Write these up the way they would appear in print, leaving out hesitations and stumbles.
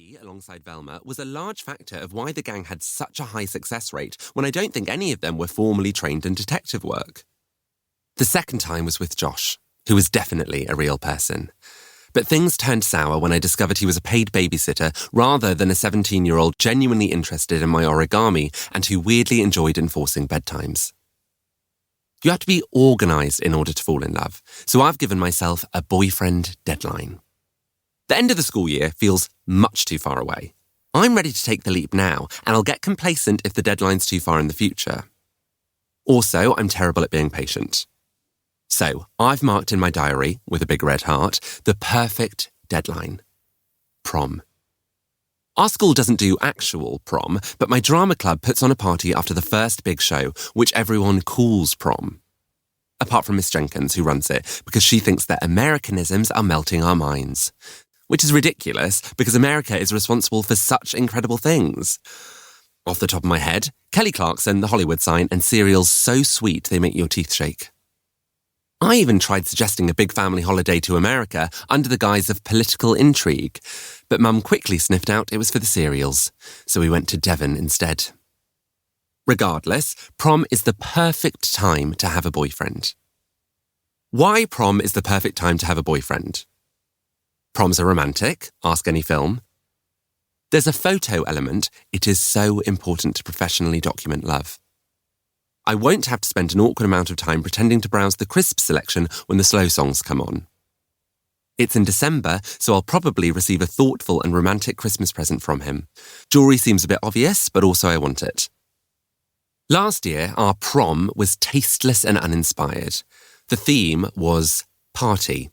He, alongside Velma, was a large factor of why the gang had such a high success rate when I don't think any of them were formally trained in detective work. The second time was with Josh, who was definitely a real person. But things turned sour when I discovered he was a paid babysitter rather than a 17-year-old genuinely interested in my origami and who weirdly enjoyed enforcing bedtimes. You have to be organised in order to fall in love, so I've given myself a boyfriend deadline. The end of the school year feels much too far away. I'm ready to take the leap now, and I'll get complacent if the deadline's too far in the future. Also, I'm terrible at being patient. So, I've marked in my diary, with a big red heart, the perfect deadline. Prom. Our school doesn't do actual prom, but my drama club puts on a party after the first big show, which everyone calls prom. Apart from Miss Jenkins, who runs it, because she thinks that Americanisms are melting our minds. Which is ridiculous, because America is responsible for such incredible things. Off the top of my head, Kelly Clarkson, the Hollywood sign, and cereals so sweet they make your teeth shake. I even tried suggesting a big family holiday to America under the guise of political intrigue, but Mum quickly sniffed out it was for the cereals, so we went to Devon instead. Regardless, prom is the perfect time to have a boyfriend. Why prom is the perfect time to have a boyfriend? Proms are romantic, ask any film. There's a photo element. It is so important to professionally document love. I won't have to spend an awkward amount of time pretending to browse the crisp selection when the slow songs come on. It's in December, so I'll probably receive a thoughtful and romantic Christmas present from him. Jewellery seems a bit obvious, but also I want it. Last year, our prom was tasteless and uninspired. The theme was party.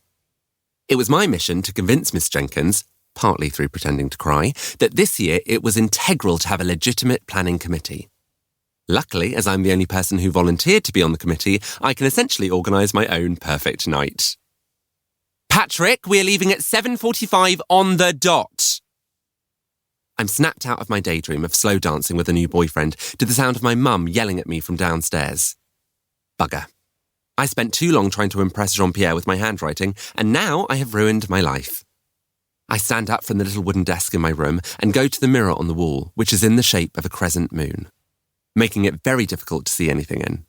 It was my mission to convince Miss Jenkins, partly through pretending to cry, that this year it was integral to have a legitimate planning committee. Luckily, as I'm the only person who volunteered to be on the committee, I can essentially organise my own perfect night. Patrick, we're leaving at 7:45 on the dot. I'm snapped out of my daydream of slow dancing with a new boyfriend to the sound of my mum yelling at me from downstairs. Bugger. I spent too long trying to impress Jean-Pierre with my handwriting, and now I have ruined my life. I stand up from the little wooden desk in my room and go to the mirror on the wall, which is in the shape of a crescent moon, making it very difficult to see anything in.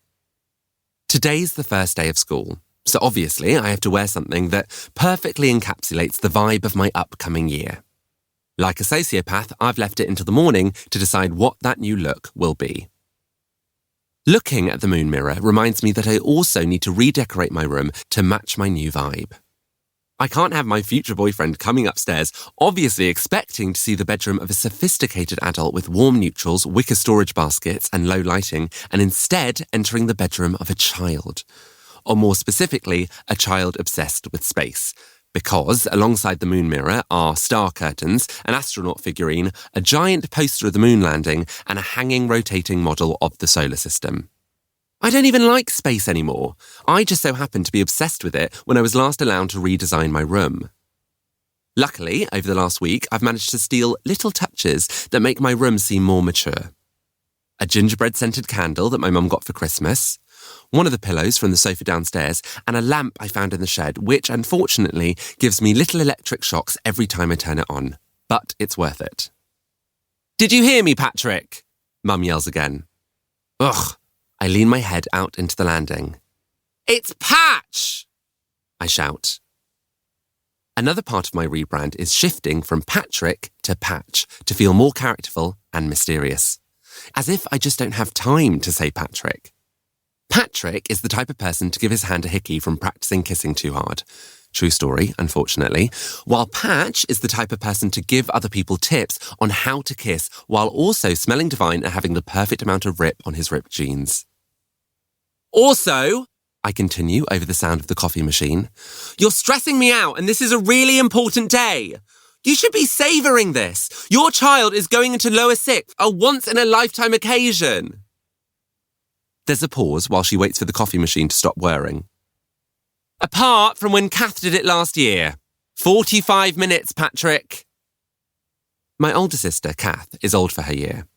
Today's the first day of school, so obviously I have to wear something that perfectly encapsulates the vibe of my upcoming year. Like a sociopath, I've left it into the morning to decide what that new look will be. Looking at the moon mirror reminds me that I also need to redecorate my room to match my new vibe. I can't have my future boyfriend coming upstairs, obviously expecting to see the bedroom of a sophisticated adult with warm neutrals, wicker storage baskets, and low lighting, and instead entering the bedroom of a child. Or more specifically, a child obsessed with space. Because, alongside the moon mirror are star curtains, an astronaut figurine, a giant poster of the moon landing, and a hanging rotating model of the solar system. I don't even like space anymore. I just so happened to be obsessed with it when I was last allowed to redesign my room. Luckily, over the last week, I've managed to steal little touches that make my room seem more mature. A gingerbread-scented candle that my mum got for Christmas, one of the pillows from the sofa downstairs, and a lamp I found in the shed, which, unfortunately, gives me little electric shocks every time I turn it on. But it's worth it. "Did you hear me, Patrick?" Mum yells again. Ugh. I lean my head out into the landing. "It's Patch!" I shout. Another part of my rebrand is shifting from Patrick to Patch to feel more characterful and mysterious. As if I just don't have time to say Patrick. Patrick is the type of person to give his hand a hickey from practicing kissing too hard. True story, unfortunately. While Patch is the type of person to give other people tips on how to kiss while also smelling divine and having the perfect amount of rip on his ripped jeans. "Also," I continue over the sound of the coffee machine, "you're stressing me out and this is a really important day. You should be savouring this. Your child is going into lower sixth, a once-in-a-lifetime occasion." There's a pause while she waits for the coffee machine to stop whirring. "Apart from when Kath did it last year. 45 minutes, Patrick." My older sister, Kath, is old for her year.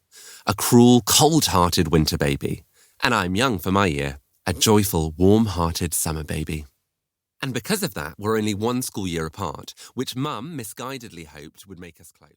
A cruel, cold-hearted winter baby. And I'm young for my year. A joyful, warm-hearted summer baby. And because of that, we're only one school year apart, which Mum misguidedly hoped would make us close.